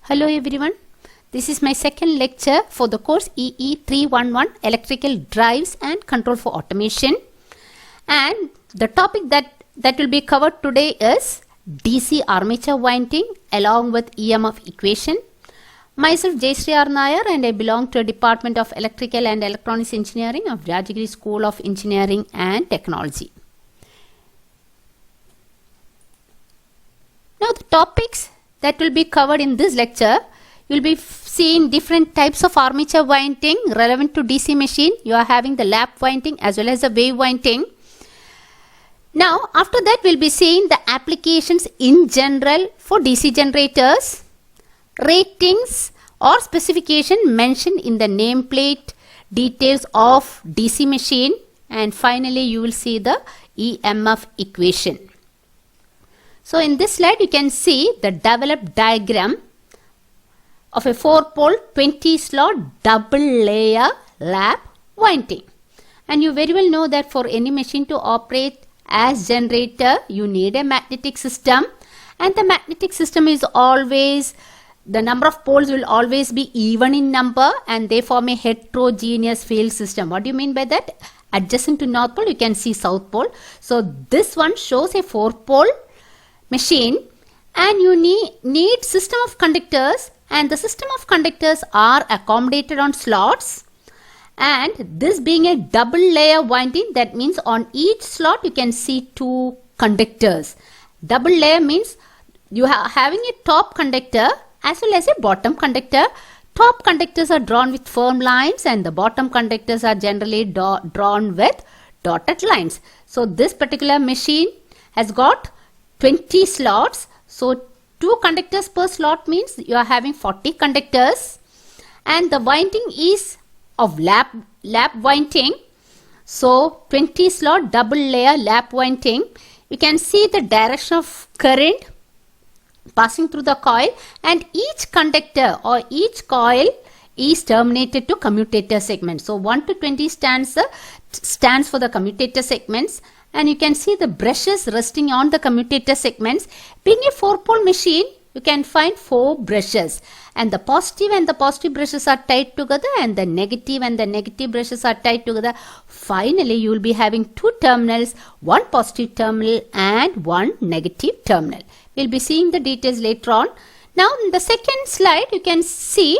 Hello everyone, this is my second lecture for the course EE 311 Electrical Drives and Control for Automation, and the topic that will be covered today is DC armature winding along with EMF equation. Myself Jayashree R. Nair, and I belong to a Department of Electrical and Electronics Engineering of Rajagiri School of Engineering and Technology. Now the topics that will be covered in this lecture, you will be seeing different types of armature winding relevant to DC machine. You are having the lap winding as well as the wave winding. Now after that we will be seeing the applications in general for DC generators, ratings or specification mentioned in the nameplate, details of DC machine, and finally you will see the EMF equation. So in this slide you can see the developed diagram of a 4-pole 20-slot double layer lap winding. And you very well know that for any machine to operate as generator you need a magnetic system, and the magnetic system is always, the number of poles will always be even in number and they form a heterogeneous field system. What do you mean by that? Adjacent to North Pole you can see South Pole. So this one shows a 4-pole machine, and you need system of conductors, and the system of conductors are accommodated on slots, and this being a double layer winding, that means on each slot you can see 2 conductors. Double layer means you are having a top conductor as well as a bottom conductor. Top conductors are drawn with firm lines and the bottom conductors are generally drawn with dotted lines. So this particular machine has got 20 slots. So 2 conductors per slot means you are having 40 conductors, and the winding is of lap winding. So 20 slot double layer lap winding. You can see the direction of current passing through the coil, and each conductor or each coil is terminated to commutator segments. So 1 to 20 stands for the commutator segments, and you can see the brushes resting on the commutator segments. Being a 4-pole machine, you can find 4 brushes, and the positive brushes are tied together, and the negative brushes are tied together. Finally, you will be having 2 terminals, 1 positive terminal and 1 negative terminal. We will be seeing the details later on. Now in the second slide you can see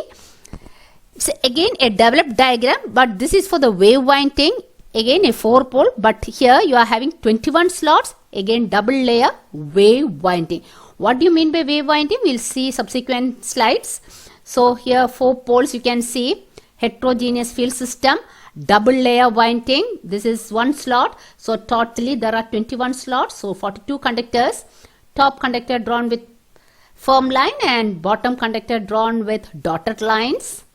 it's again a developed diagram, but this is for the wave winding. Again a 4-pole, but here you are having 21 slots, again double layer wave winding. What do you mean by wave winding? We will see subsequent slides. So here 4 poles you can see, heterogeneous field system, double layer winding. This is 1 slot. So totally there are 21 slots, so 42 conductors. Top conductor drawn with firm line and bottom conductor drawn with dotted lines.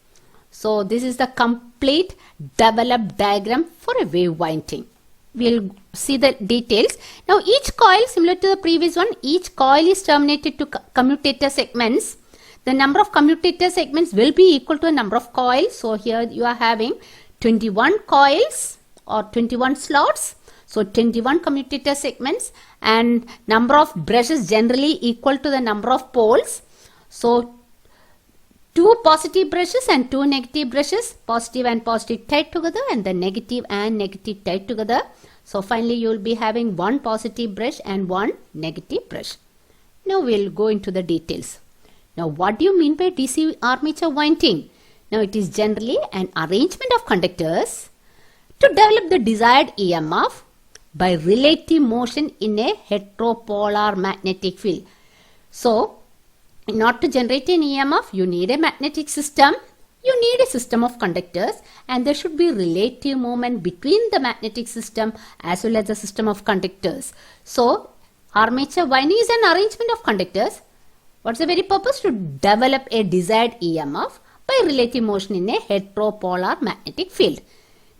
So this is the complete developed diagram for a wave winding. We will see the details. Now each coil, similar to the previous one, each coil is terminated to commutator segments. The number of commutator segments will be equal to the number of coils. So here you are having 21 coils or 21 slots. So 21 commutator segments, and number of brushes generally equal to the number of poles. So 2 positive brushes and 2 negative brushes, positive and positive tied together, and the negative and negative tied together. So finally you will be having 1 positive brush and 1 negative brush. Now we will go into the details. Now what do you mean by DC armature winding? Now it is generally an arrangement of conductors to develop the desired EMF by relative motion in a heteropolar magnetic field. So in order to generate an EMF, you need a magnetic system, you need a system of conductors, and there should be relative movement between the magnetic system as well as the system of conductors. So armature winding is an arrangement of conductors. What's the very purpose? To develop a desired EMF by relative motion in a heteropolar magnetic field.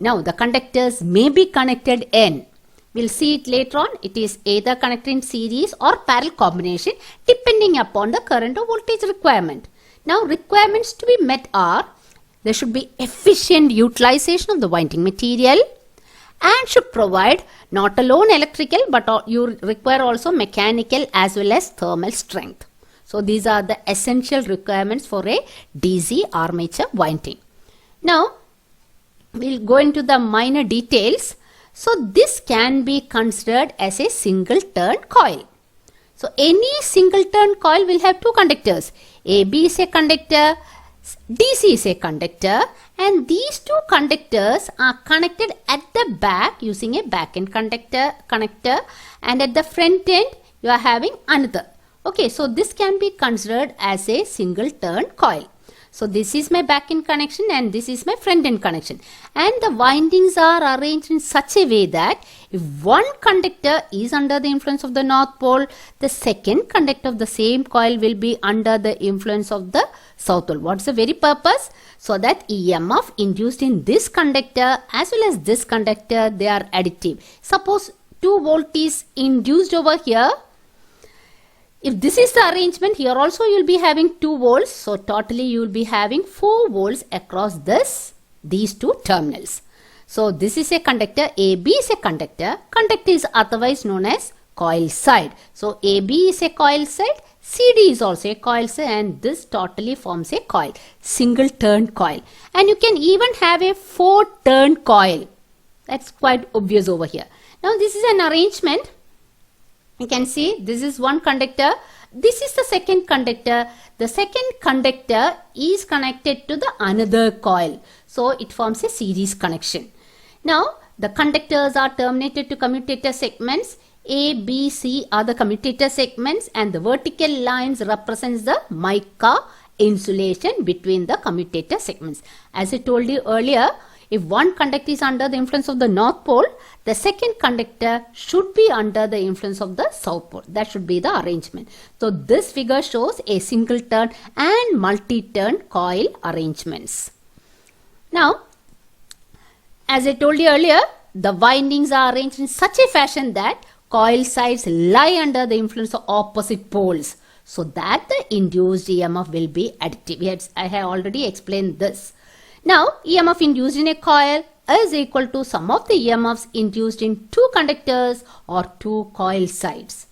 Now the conductors may be connected in, we'll see it later on, it is either connected in series or parallel combination depending upon the current or voltage requirement. Now requirements to be met are, there should be efficient utilization of the winding material and should provide not alone electrical but you require also mechanical as well as thermal strength. So these are the essential requirements for a DC armature winding. Now we'll go into the minor details. So this can be considered as a single turn coil. So any single turn coil will have two conductors. AB is a conductor, DC is a conductor, and these two conductors are connected at the back using a back end connector, and at the front end you are having another. Okay, so this can be considered as a single turn coil. So this is my back end connection and this is my front end connection, and the windings are arranged in such a way that if one conductor is under the influence of the north pole, the second conductor of the same coil will be under the influence of the south pole. What's the very purpose? So that EMF induced in this conductor as well as this conductor, they are additive. Suppose 2 volt is induced over here. If this is the arrangement, here also you will be having 2 volts. So totally you will be having 4 volts across these two terminals. So this is a conductor, AB is a conductor. Conductor is otherwise known as coil side. So AB is a coil side, CD is also a coil side, and this totally forms a coil, single turn coil. And you can even have a 4 turn coil. That's quite obvious over here. Now this is an arrangement. You can see this is one conductor, this is the second conductor. The second conductor is connected to the another coil. So it forms a series connection. Now the conductors are terminated to commutator segments. A, B, C are the commutator segments, and the vertical lines represents the mica insulation between the commutator segments. As I told you earlier, if one conductor is under the influence of the north pole, the second conductor should be under the influence of the south pole. That should be the arrangement. So this figure shows a single turn and multi-turn coil arrangements. Now, as I told you earlier, the windings are arranged in such a fashion that coil sides lie under the influence of opposite poles, so that the induced EMF will be additive. I have already explained this. Now, EMF induced in a coil is equal to sum of the EMFs induced in 2 conductors or 2 coil sides.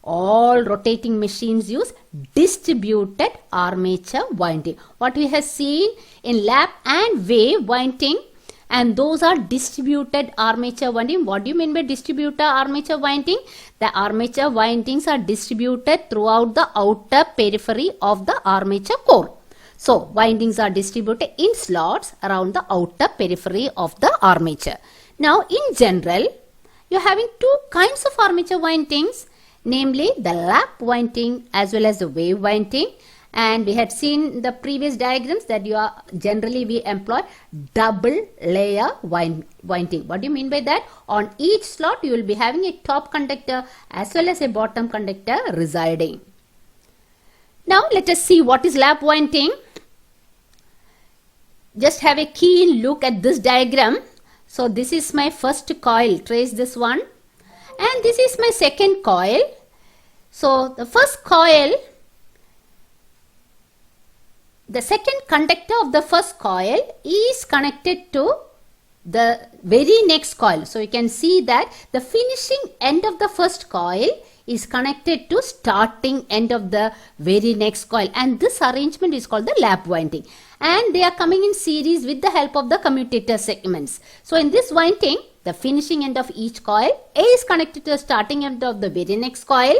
All rotating machines use distributed armature winding. What we have seen in lap and wave winding, and those are distributed armature winding. What do you mean by distributed armature winding? The armature windings are distributed throughout the outer periphery of the armature core. So windings are distributed in slots around the outer periphery of the armature. Now in general, you are having 2 kinds of armature windings, namely the lap winding as well as the wave winding. And we had seen the previous diagrams that generally we employ double layer winding. What do you mean by that? On each slot you will be having a top conductor as well as a bottom conductor residing. Now let us see what is lap winding. Just have a keen look at this diagram. So this is my first coil, trace this one, and this is my second coil. So the first coil, the second conductor of the first coil is connected to the very next coil. So you can see that the finishing end of the first coil is connected to starting end of the very next coil, and this arrangement is called the lap winding, and they are coming in series with the help of the commutator segments. So in this winding, the finishing end of each coil is connected to the starting end of the very next coil.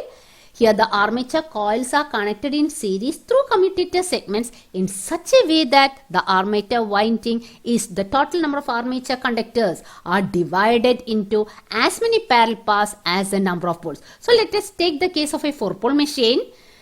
Here the armature coils are connected in series through commutator segments in such a way that the armature winding is the total number of armature conductors are divided into as many parallel paths as the number of poles. So let us take the case of a 4-pole machine.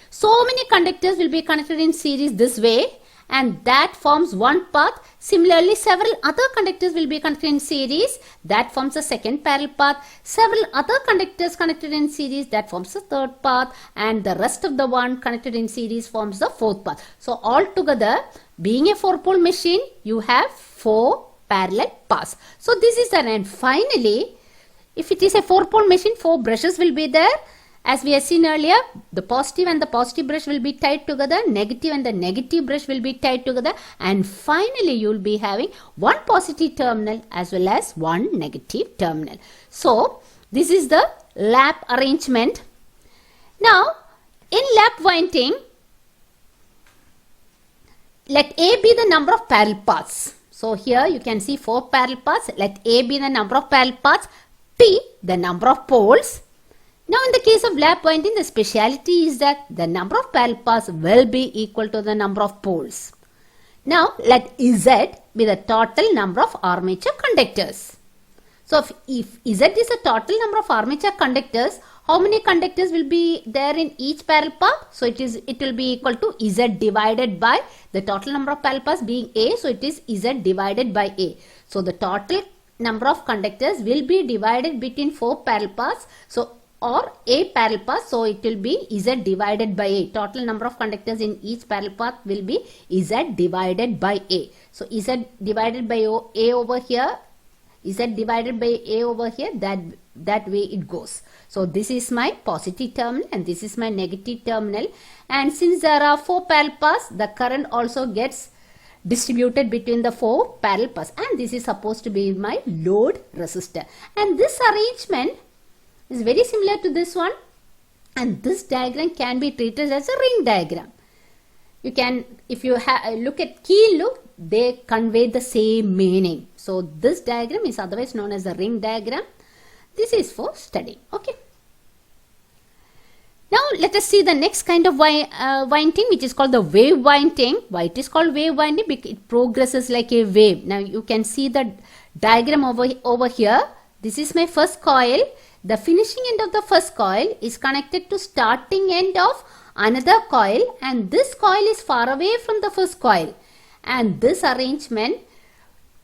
So many conductors will be connected in series this way, and that forms one path. Similarly, several other conductors will be connected in series. That forms a second parallel path. Several other conductors connected in series. That forms the third path. And the rest of the one connected in series forms the fourth path. So altogether, being a 4-pole machine, you have 4 parallel paths. So this is an end. Finally, if it is a 4-pole machine, 4 brushes will be there. As we have seen earlier, the positive and the positive brush will be tied together, negative and the negative brush will be tied together, and finally you will be having one positive terminal as well as one negative terminal. So this is the lap arrangement. Now in lap winding, let A be the number of parallel paths. So here you can see 4 parallel paths. Let A be the number of parallel paths, P the number of poles. Now in the case of lap winding, the speciality is that the number of parallel paths will be equal to the number of poles. Now let Z be the total number of armature conductors. So if Z is the total number of armature conductors, how many conductors will be there in each parallel path? So it will be equal to Z divided by the total number of parallel paths being A. So it is Z divided by A. So the total number of conductors will be divided between 4 parallel paths. So or A parallel path. So it will be Z divided by A. Total number of conductors in each parallel path will be Z divided by A. So Z divided by A over here. Z divided by A over here, that way it goes. So this is my positive terminal and this is my negative terminal, and since there are 4 parallel paths, the current also gets distributed between the 4 parallel paths, and this is supposed to be my load resistor. And this arrangement is very similar to this one, and this diagram can be treated as a ring diagram. You can, if you look at key loop, they convey the same meaning. So this diagram is otherwise known as the ring diagram. This is for studying. Okay. Now let us see the next kind of winding, which is called the wave winding. Why it is called wave winding? Because it progresses like a wave. Now you can see the diagram over here. This is my first coil. The finishing end of the first coil is connected to starting end of another coil, and this coil is far away from the first coil, and this arrangement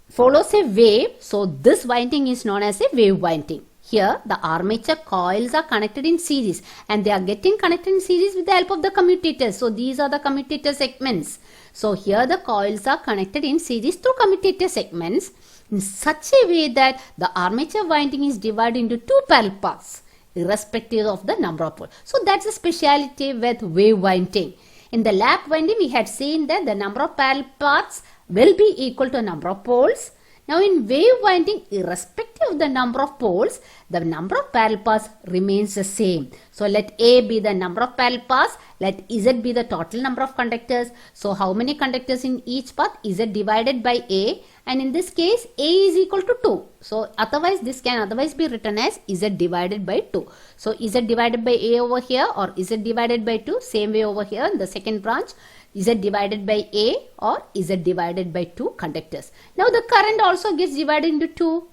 follows a wave. So this winding is known as a wave winding. Here the armature coils are connected in series, and they are getting connected in series with the help of the commutators. So these are the commutator segments. So here the coils are connected in series through commutator segments in such a way that the armature winding is divided into 2 parallel paths irrespective of the number of poles. So that's a speciality with wave winding. In the lap winding, we had seen that the number of parallel paths will be equal to number of poles. Now in wave winding, irrespective of the number of poles, the number of parallel paths remains the same. So let A be the number of parallel paths, let Z be the total number of conductors. So how many conductors in each path? Z divided by A, and in this case A is equal to 2. So otherwise this can otherwise be written as Z divided by 2. So Z divided by A over here, or Z divided by 2, same way over here in the second branch. Z divided by A or Z divided by 2 conductors. Now the current also gets divided into 2.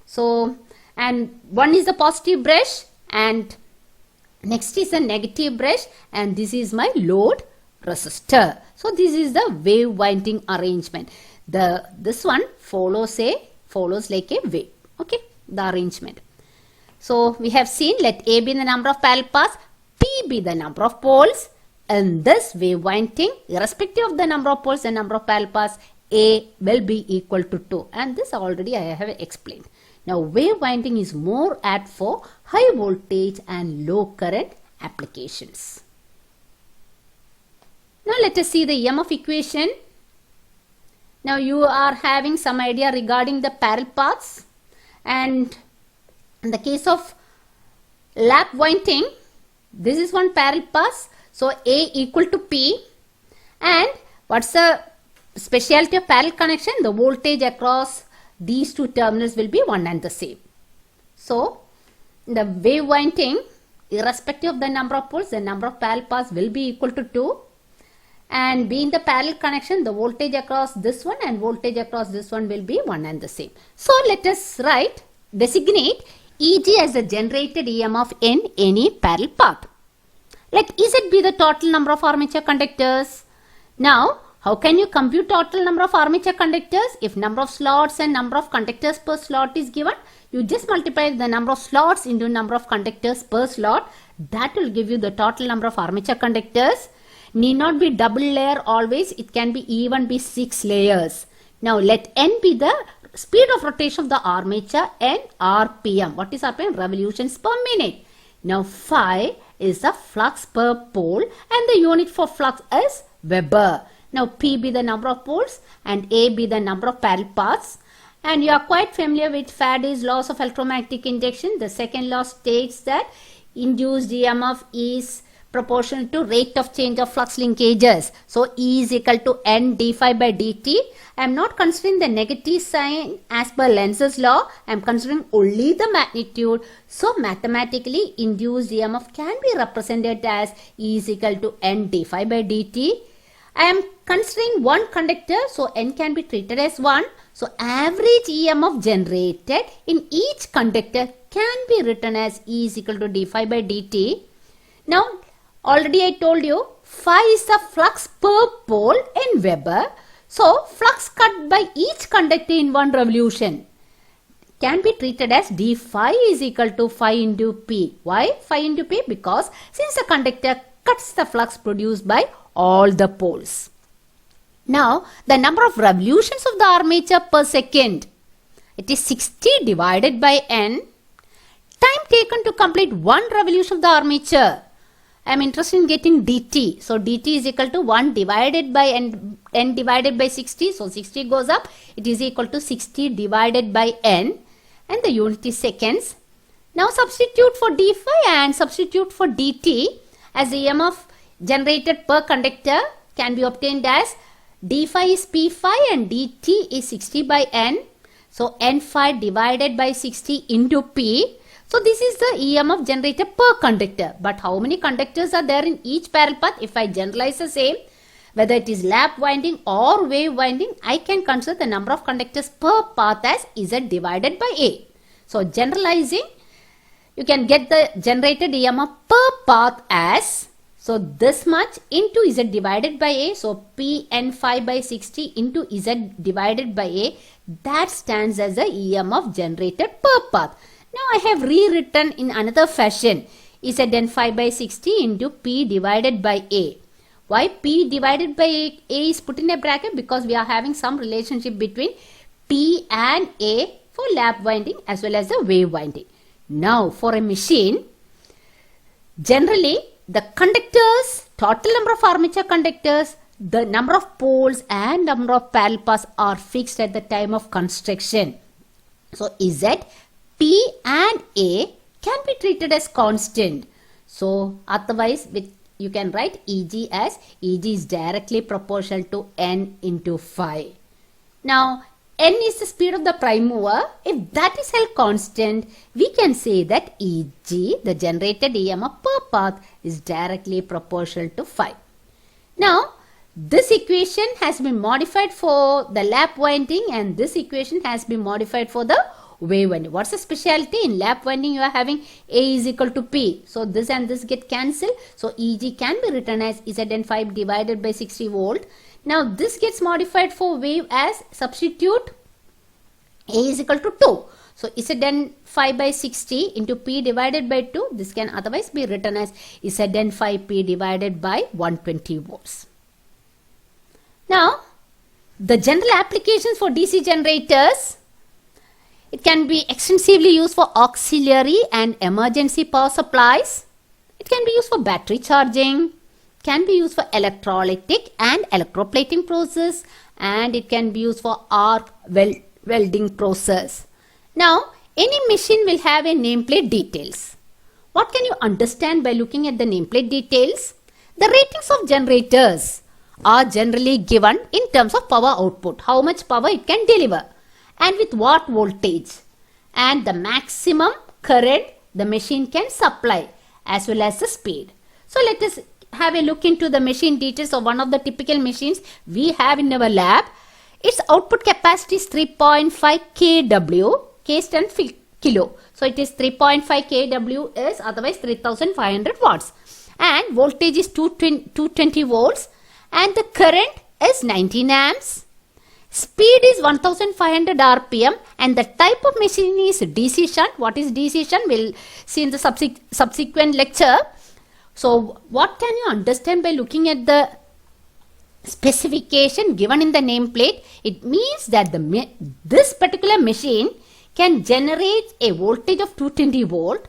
So, and one is the positive brush and next is the negative brush, and this is my load resistor. So this is the wave winding arrangement. This one follows like a wave. Okay, the arrangement. So we have seen, let A be the number of parallel paths, P be the number of poles. In this wave winding, irrespective of the number of poles and number of parallel paths, A will be equal to 2. And this already I have explained. Now wave winding is more apt for high voltage and low current applications. Now let us see the EMF equation. Now you are having some idea regarding the parallel paths, and in the case of lap winding, this is one parallel path. So A equal to P, and what's the specialty of parallel connection? The voltage across these 2 terminals will be one and the same. So the wave winding, irrespective of the number of poles, the number of parallel paths will be equal to 2, and being the parallel connection, the voltage across this one and voltage across this one will be one and the same. So let us designate EG as the generated EMF in any parallel path. Let Z be the total number of armature conductors. Now, how can you compute total number of armature conductors? If number of slots and number of conductors per slot is given, you just multiply the number of slots into number of conductors per slot. That will give you the total number of armature conductors. Need not be double layer always. It can be even be 6 layers. Now, let N be the speed of rotation of the armature and RPM. What is RPM? Revolutions per minute. Now, phi is the flux per pole, and the unit for flux is Weber. Now P be the number of poles and A be the number of parallel paths. And you are quite familiar with Faraday's laws of electromagnetic induction. The second law states that induced EMF is proportional to rate of change of flux linkages. So E is equal to N d phi by dt. I am not considering the negative sign as per Lenz's law. I am considering only the magnitude. So mathematically induced EMF can be represented as E is equal to N d phi by dt. I am considering one conductor, so N can be treated as 1. So average EMF generated in each conductor can be written as E is equal to d phi by dt. Now already I told you phi is the flux per pole in Weber. So flux cut by each conductor in one revolution can be treated as d phi is equal to phi into P. Why phi into P? Because since the conductor cuts the flux produced by all the poles. Now the number of revolutions of the armature per second, it is 60 divided by N. Time taken to complete one revolution of the armature, I am interested in getting dt. So dt is equal to 1 divided by n divided by 60. So 60 goes up. It is equal to 60 divided by n. And the unit is seconds. Now substitute for d phi and substitute for dt as the EMF generated per conductor can be obtained as d phi is p phi and dt is 60 by n. So n phi divided by 60 into p. So this is the EMF generated per conductor. But how many conductors are there in each parallel path? If I generalize the same, whether it is lap winding or wave winding, I can consider the number of conductors per path as Z divided by A. So generalizing, you can get the generated EMF per path as, so this much into Z divided by A. So P n phi by 60 into Z divided by A. That stands as the EMF generated per path. Now I have rewritten in another fashion Zn phi by 60 into P divided by A. Why P divided by A is put in a bracket? Because we are having some relationship between P and A for lap winding as well as the wave winding. Now for a machine, generally the conductors, total number of armature conductors, the number of poles and number of parallel paths are fixed at the time of construction. So Z, P and A can be treated as constant. So otherwise you can write Eg as Eg is directly proportional to N into phi. Now N is the speed of the prime mover. If that is held constant, we can say that Eg, the generated EMF per path, is directly proportional to phi. Now this equation has been modified for the lap winding and this equation has been modified for the wave winding. What's the specialty? In lap winding you are having A is equal to P. So this and this get cancelled. So Eg can be written as Zn phi divided by 60 volt. Now this gets modified for wave as substitute A is equal to 2. So Zn phi by 60 into P divided by 2. This can otherwise be written as Zn phi P divided by 120 volts. Now the general applications for DC generators, it can be extensively used for auxiliary and emergency power supplies. It can be used for battery charging, can be used for electrolytic and electroplating process, and it can be used for arc welding process. Now, any machine will have a nameplate details. What can you understand by looking at the nameplate details? The ratings of generators are generally given in terms of power output, how much power it can deliver, and with what voltage, and the maximum current the machine can supply as well as the speed. So let us have a look into the machine details of one of the typical machines we have in our lab. Its output capacity is 3.5 kW, K stands for kilo. So it is 3.5 kW is otherwise 3500 watts. And voltage is 220 volts and the current is 19 amps. Speed is 1500 RPM and the type of machine is DC shunt. What is DC shunt? We'll see in the subsequent lecture. So what can you understand by looking at the specification given in the nameplate? It means that this particular machine can generate a voltage of 220 volt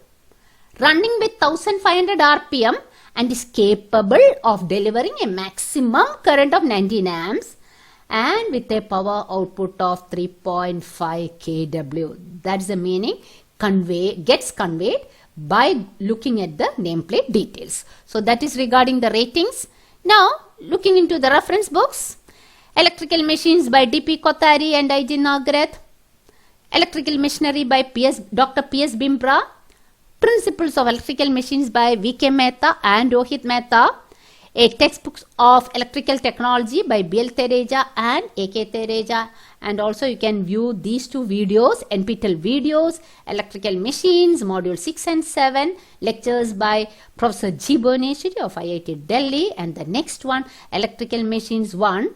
running with 1500 RPM and is capable of delivering a maximum current of 19 amps and with a power output of 3.5 kW. That's the meaning gets conveyed by looking at the nameplate details. So that is regarding the ratings. Now looking into the reference books, Electrical Machines by D.P. Kothari and I.G. Nagrath, Electrical Machinery by Dr. P.S. Bimbra, Principles of Electrical Machines by V.K. Mehta and Rohit Mehta, a textbook of electrical technology by B.L. Tereja and A.K. Tereja, and also you can view these two videos, NPTEL videos, Electrical Machines, Module 6 and 7, lectures by Professor G. Bhuvaneshwari of IIT Delhi, and the next one, Electrical Machines 1,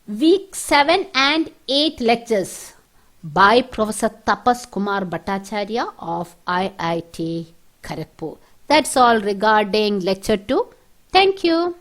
week 7 and 8 lectures by Professor Tapas Kumar Bhattacharya of IIT Kharagpur. That's all regarding lecture 2. Thank you.